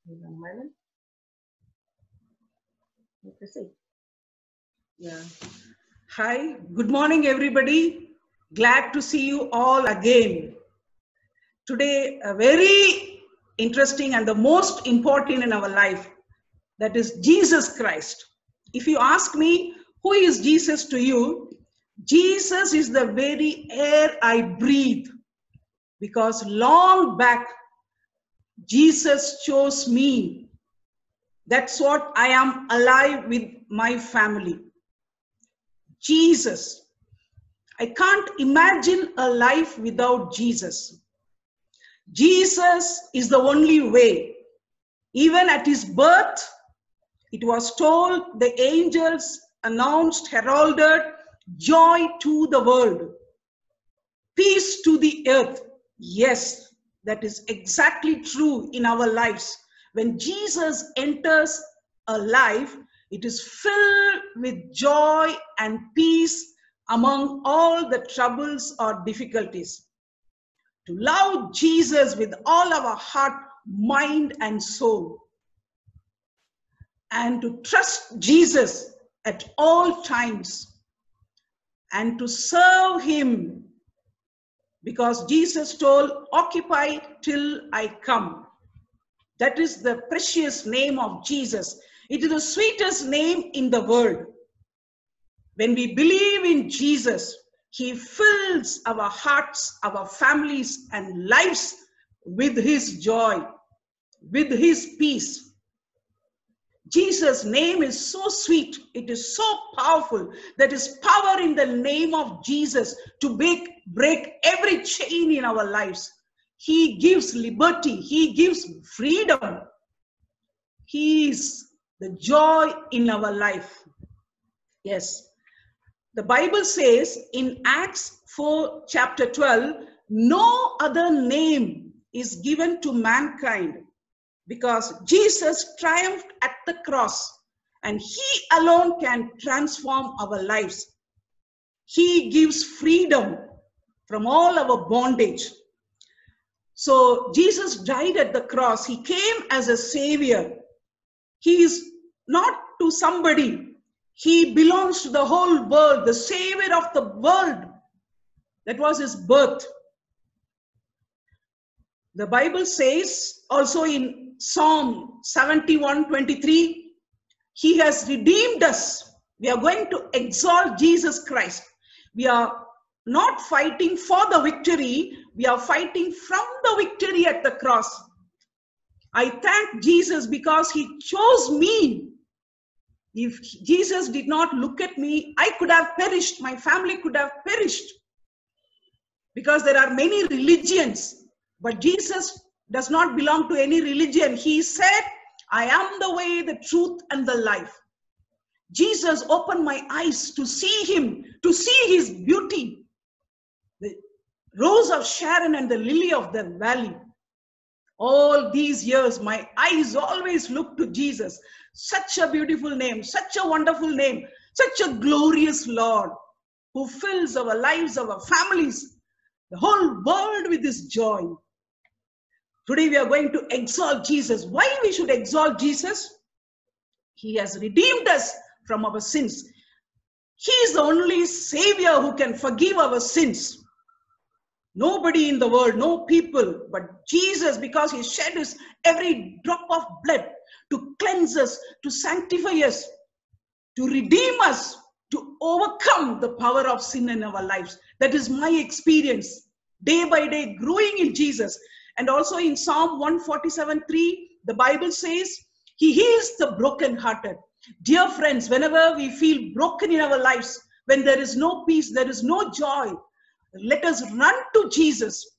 One moment. Proceed. Yeah. Hi. Good morning, everybody. Glad to see you all again. Today, a very interesting and the most important in our life, that is Jesus Christ. If you ask me, who is Jesus to you? Jesus is the very air I breathe, because long back, Jesus chose me. That's what I am alive with my family. Jesus. I can't imagine a life without Jesus. Jesus is the only way. Even at his birth, it was told, the angels announced, heralded, joy to the world, peace to the earth. Yes, that is exactly true in our lives. When Jesus enters a life, it is filled with joy and peace among all the troubles or difficulties. To love Jesus with all our heart, mind, and soul, and to trust Jesus at all times, and to serve him, because Jesus told, occupy till I come. That is the precious name of Jesus. It is the sweetest name in the world. When we believe in Jesus, he fills our hearts, our families, and lives with his joy, with his peace. Jesus' name is so sweet. It is so powerful. There is power in the name of Jesus to break every chain in our lives. He gives liberty. He gives freedom. He is the joy in our life. Yes. The Bible says in Acts 4, chapter 12, no other name is given to mankind, because Jesus triumphed at the cross and he alone can transform our lives. He gives freedom from all our bondage. So Jesus died at the cross. He came as a savior. He is not to somebody. He belongs to the whole world, the savior of the world. That was his birth. The Bible says also in Psalm 71:23, he has redeemed us. We are going to exalt Jesus Christ. We are not fighting for the victory. We are fighting from the victory at the cross. I thank Jesus because he chose me. If Jesus did not look at me, I could have perished. My family could have perished. Because there are many religions, but Jesus does not belong to any religion. He said, I am the way, the truth, and the life. Jesus opened my eyes to see him, to see his beauty. The rose of Sharon and the lily of the valley. All these years, my eyes always look to Jesus. Such a beautiful name, such a wonderful name, such a glorious Lord who fills our lives, our families, the whole world with his joy. Today we are going to exalt Jesus. Why we should exalt Jesus? He has redeemed us from our sins. He is the only Savior who can forgive our sins. Nobody in the world, no people, but Jesus, because he shed his every drop of blood to cleanse us, to sanctify us, to redeem us, to overcome the power of sin in our lives. That is my experience, day by day, growing in Jesus. And also in Psalm 147:3, the Bible says, he heals the brokenhearted. Dear friends, whenever we feel broken in our lives, when there is no peace, there is no joy, let us run to Jesus.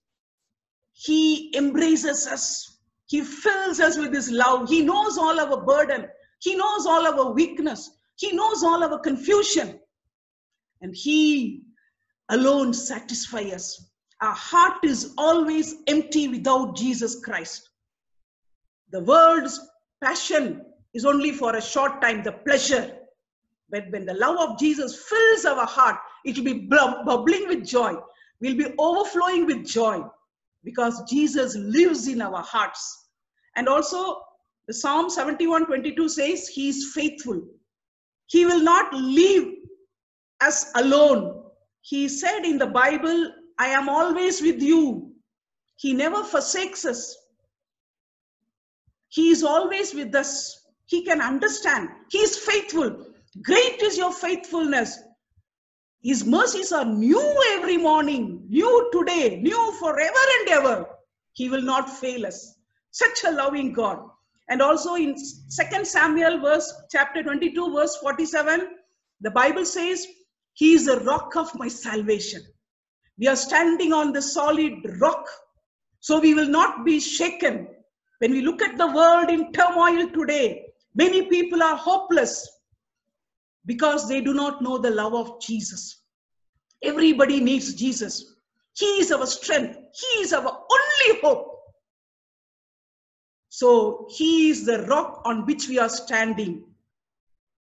He embraces us. He fills us with his love. He knows all our burden. He knows all our weakness. He knows all our confusion. And he alone satisfies us. Our heart is always empty without Jesus Christ. The world's passion is only for a short time, the pleasure. But when the love of Jesus fills our heart, it will be bubbling with joy. We'll be overflowing with joy because Jesus lives in our hearts. And also, The Psalm 71:22 says, He is faithful. He will not leave us alone. He said in the Bible, I am always with you. He never forsakes us. He is always with us. He can understand. He is faithful. Great is your faithfulness. His mercies are new every morning, new today, new forever and ever. He will not fail us. Such a loving God. And also in 2 Samuel chapter 22, verse 47, the Bible says, He is the rock of my salvation. We are standing on the solid rock, so we will not be shaken. When we look at the world in turmoil today, many people are hopeless because they do not know the love of Jesus. Everybody needs Jesus. He is our strength. He is our only hope. So He is the rock on which we are standing.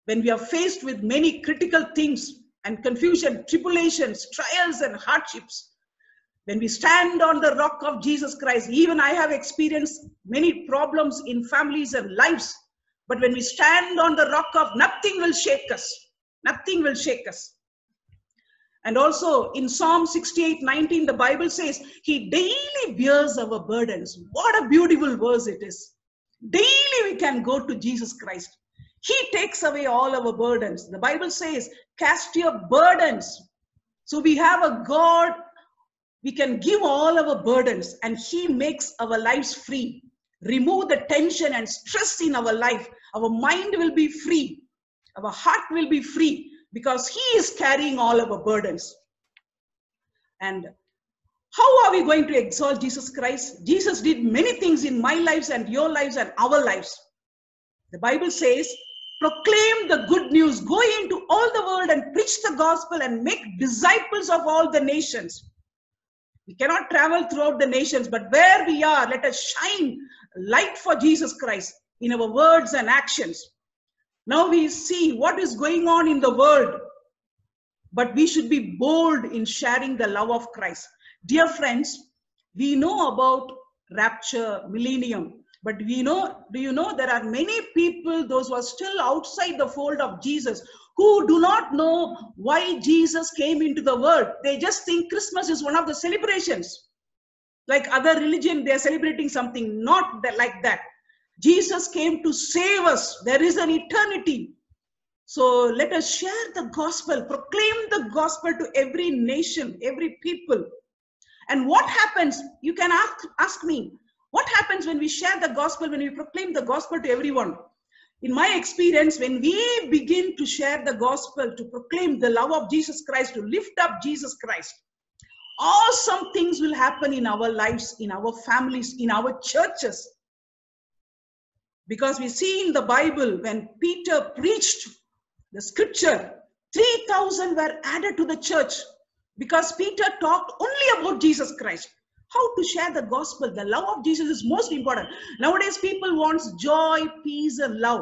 When we are faced with many critical things and confusion, tribulations, trials and hardships, when we stand on the rock of Jesus Christ, even I have experienced many problems in families and lives, but when we stand on the rock of, nothing will shake us. Nothing will shake us. And also in Psalm 68:19, the Bible says, He daily bears our burdens. What a beautiful verse it is. Daily we can go to Jesus Christ. He takes away all our burdens. The Bible says, cast your burdens. So we have a God, we can give all our burdens and He makes our lives free. Remove the tension and stress in our life. Our mind will be free. Our heart will be free because He is carrying all our burdens. And how are we going to exalt Jesus Christ? Jesus did many things in my lives and your lives and our lives. The Bible says, proclaim the good news, go into all the world and preach the gospel and make disciples of all the nations. We cannot travel throughout the nations, but where we are, let us shine light for Jesus Christ in our words and actions. Now we see what is going on in the world, but we should be bold in sharing the love of Christ. Dear friends, we know about rapture, millennium, but do you know there are many people, those who are still outside the fold of Jesus, who do not know why Jesus came into the world. They just think Christmas is one of the celebrations. Like other religion, they are celebrating something, not like that. Jesus came to save us. There is an eternity. So let us share the gospel, proclaim the gospel to every nation, every people. And what happens? You can ask me, what happens when we share the gospel, when we proclaim the gospel to everyone? In my experience, when we begin to share the gospel, to proclaim the love of Jesus Christ, to lift up Jesus Christ, awesome things will happen in our lives, in our families, in our churches. Because we see in the Bible, when Peter preached the scripture, 3,000 were added to the church because Peter talked only about Jesus Christ. How to share the gospel? The love of Jesus is most important. Nowadays, people want joy, peace, and love.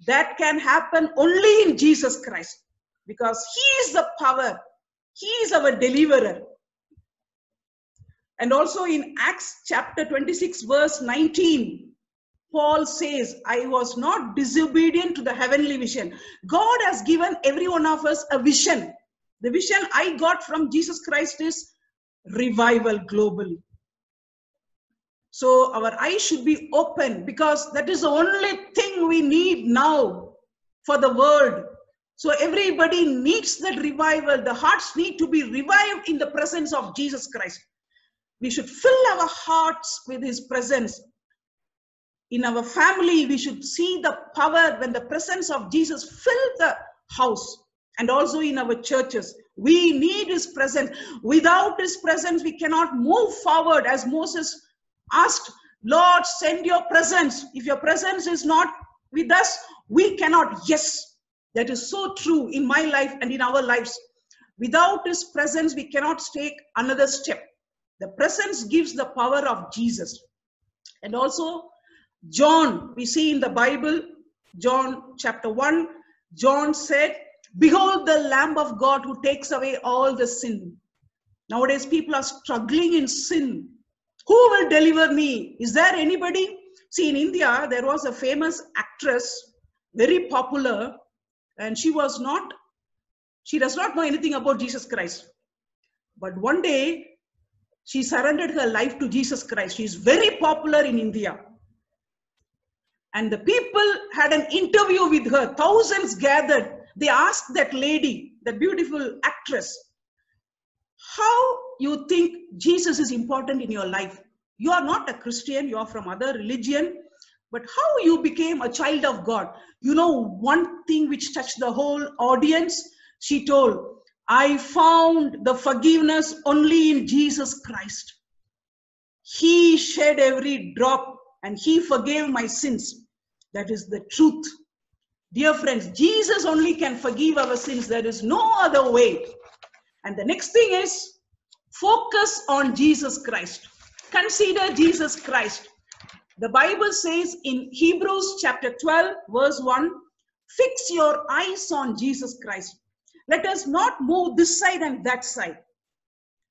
That can happen only in Jesus Christ because He is the power. He is our deliverer. And also in Acts chapter 26, verse 19, Paul says, I was not disobedient to the heavenly vision. God has given every one of us a vision. The vision I got from Jesus Christ is revival globally. So our eyes should be open because that is the only thing we need now for the world. So everybody needs that revival. The hearts need to be revived in the presence of Jesus Christ. We should fill our hearts with His presence. In our family, we should see the power when the presence of Jesus fills the house, and also in our churches. We need His presence. Without His presence, we cannot move forward. As Moses asked, Lord, send your presence. If your presence is not with us, we cannot. Yes, that is so true in my life and in our lives. Without His presence, we cannot take another step. The presence gives the power of Jesus. And also, John, we see in the Bible, John chapter 1, John said, behold the Lamb of God who takes away all the sin. Nowadays people are struggling in sin. Who will deliver me? Is there anybody? See, in India, there was a famous actress, very popular, and she does not know anything about Jesus Christ. But one day, she surrendered her life to Jesus Christ. She is very popular in India. And the people had an interview with her. Thousands gathered. They asked that lady, that beautiful actress, how you think Jesus is important in your life? You are not a Christian, you are from other religion, but how you became a child of God? You know, one thing which touched the whole audience, she told, I found the forgiveness only in Jesus Christ. He shed every drop and he forgave my sins. That is the truth. Dear friends, Jesus only can forgive our sins. There is no other way. And the next thing is, focus on Jesus Christ. Consider Jesus Christ. The Bible says in Hebrews chapter 12, verse 1, fix your eyes on Jesus Christ. Let us not move this side and that side.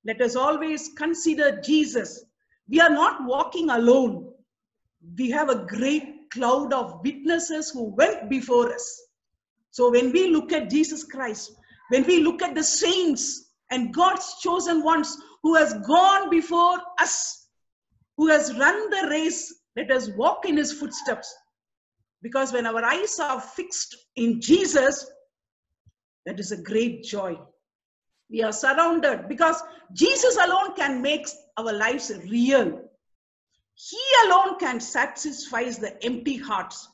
Let us always consider Jesus. We are not walking alone. We have a great cloud of witnesses who went before us. So when we look at Jesus Christ, when we look at the saints and God's chosen ones who has gone before us, who has run the race, let us walk in his footsteps. Because when our eyes are fixed in Jesus, that is a great joy. We are surrounded because Jesus alone can make our lives real. He alone can satisfy the empty hearts.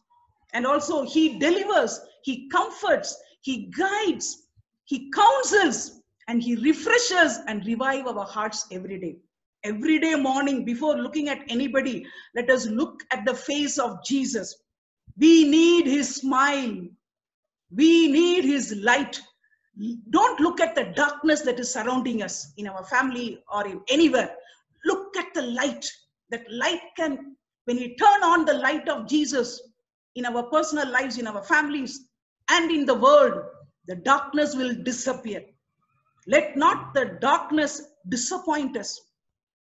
And also he delivers, he comforts, he guides, he counsels, and he refreshes and revives our hearts every day. Every day morning, before looking at anybody, let us look at the face of Jesus. We need his smile. We need his light. Don't look at the darkness that is surrounding us in our family or in anywhere. Look at the light. That light can, when we turn on the light of Jesus in our personal lives, in our families, and in the world, the darkness will disappear. Let not the darkness disappoint us,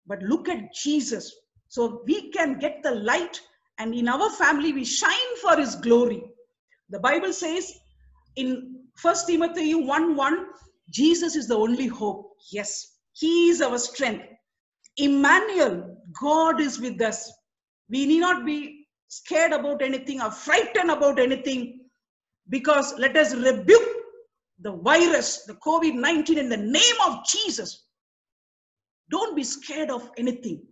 but look at Jesus. So we can get the light, and in our family, we shine for his glory. The Bible says in 1 Timothy 1:1, Jesus is the only hope. Yes, he is our strength. Emmanuel, God is with us. We need not be scared about anything or frightened about anything, because let us rebuke the virus, the COVID-19, in the name of Jesus. Don't be scared of anything.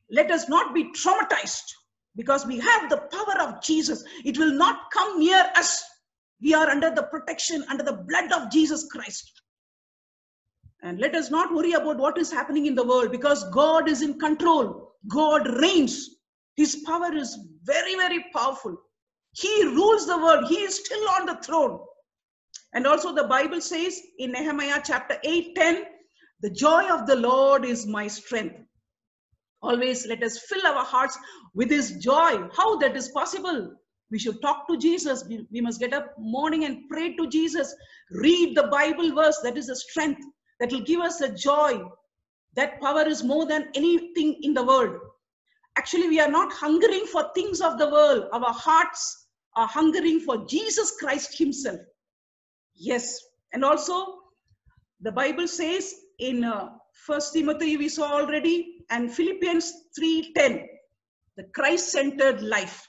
Let us not be traumatized, because we have the power of Jesus. It will not come near us. We are under the protection, under the blood of Jesus Christ. And let us not worry about what is happening in the world, because God is in control. God reigns. His power is very, very powerful. He rules the world. He is still on the throne. And also the Bible says in Nehemiah chapter 8:10, the joy of the Lord is my strength. Always let us fill our hearts with his joy. How that is possible? We should talk to Jesus. We must get up morning and pray to Jesus. Read the Bible verse. That is a strength that will give us a joy. That power is more than anything in the world. Actually, we are not hungering for things of the world. Our hearts are hungering for Jesus Christ himself. Yes. And also, the Bible says in 1 Timothy, we saw already, and Philippians 3:10, the Christ-centered life,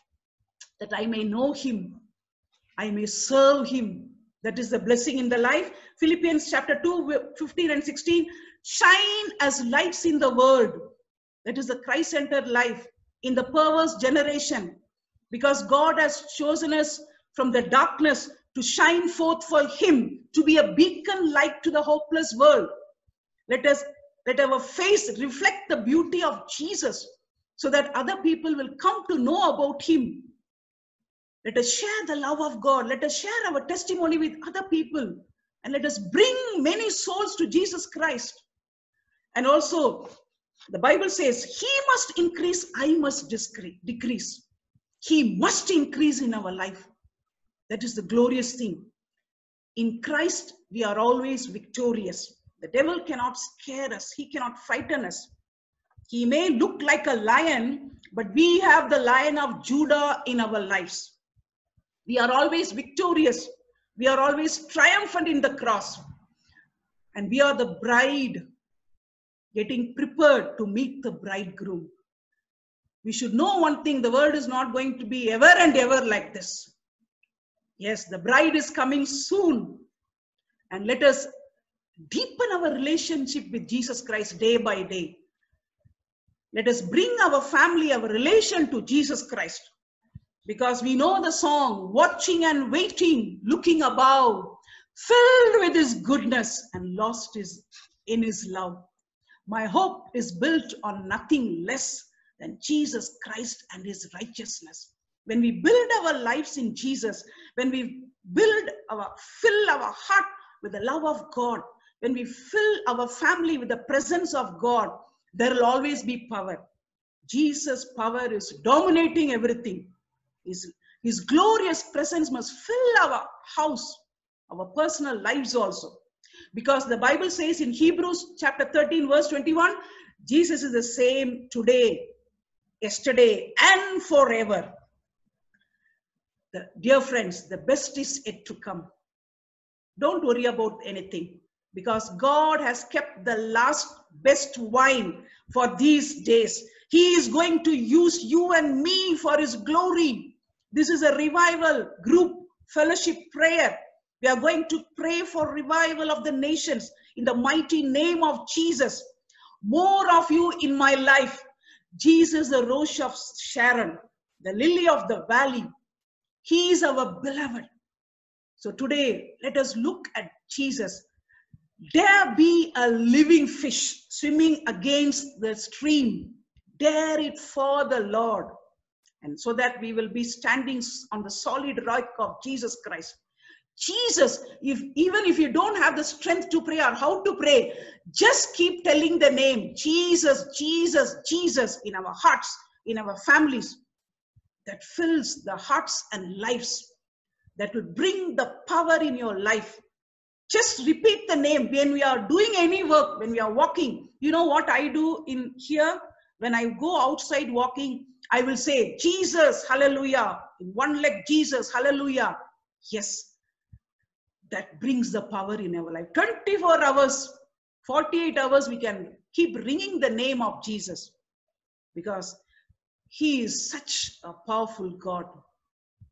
that I may know him, I may serve him. That is the blessing in the life. Philippians chapter 2:15 and 16, shine as lights in the world. That is the Christ-centered life in the perverse generation, because God has chosen us from the darkness to shine forth for him, to be a beacon light to the hopeless world. Let our face reflect the beauty of Jesus, so that other people will come to know about him. Let us share the love of God. Let us share our testimony with other people, and let us bring many souls to Jesus Christ. And also, the Bible says, he must increase, I must decrease. He must increase in our life. That is the glorious thing. In Christ, we are always victorious. The devil cannot scare us. He cannot frighten us. He may look like a lion, but we have the Lion of Judah in our lives. We are always victorious. We are always triumphant in the cross. And we are the bride getting prepared to meet the bridegroom. We should know one thing, the world is not going to be ever and ever like this. Yes, the bride is coming soon. And let us deepen our relationship with Jesus Christ day by day. Let us bring our family, our relation to Jesus Christ. Because we know the song, watching and waiting, looking above, filled with his goodness and lost in his love. My hope is built on nothing less than Jesus Christ and his righteousness. When we build our lives in Jesus, when we fill our heart with the love of God, when we fill our family with the presence of God, there will always be power. Jesus' power is dominating everything. His glorious presence must fill our house, our personal lives also. Because the Bible says in Hebrews chapter 13 verse 21, Jesus is the same today, yesterday, and forever. Dear friends, the best is yet to come. Don't worry about anything, because God has kept the last best wine for these days. He is going to use you and me for his glory. This is a revival group fellowship prayer. We are going to pray for revival of the nations in the mighty name of Jesus. More of you in my life. Jesus, the rose of Sharon, the lily of the valley. He is our beloved. So today, let us look at Jesus. Dare be a living fish swimming against the stream. Dare it for the Lord. And so that we will be standing on the solid rock of Jesus Christ. Jesus, even if you don't have the strength to pray or how to pray, just keep telling the name Jesus, Jesus, Jesus in our hearts, in our families. That fills the hearts and lives. That will bring the power in your life. Just repeat the name when we are doing any work, when we are walking. You know what I do in here? When I go outside walking, I will say, Jesus, hallelujah. In one leg, Jesus, hallelujah. Yes, that brings the power in our life. 24 hours, 48 hours, we can keep ringing the name of Jesus. Because he is such a powerful God.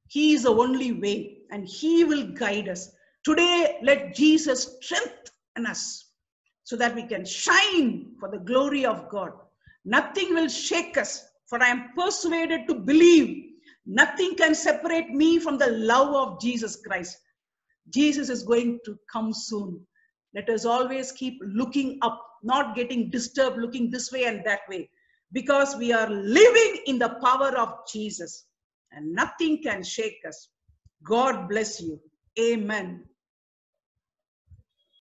He is the only way, and he will guide us. Today, let Jesus strengthen us so that we can shine for the glory of God. Nothing will shake us, for I am persuaded to believe nothing can separate me from the love of Jesus Christ. Jesus is going to come soon. Let us always keep looking up, not getting disturbed, looking this way and that way, because we are living in the power of Jesus and nothing can shake us. God bless you. Amen.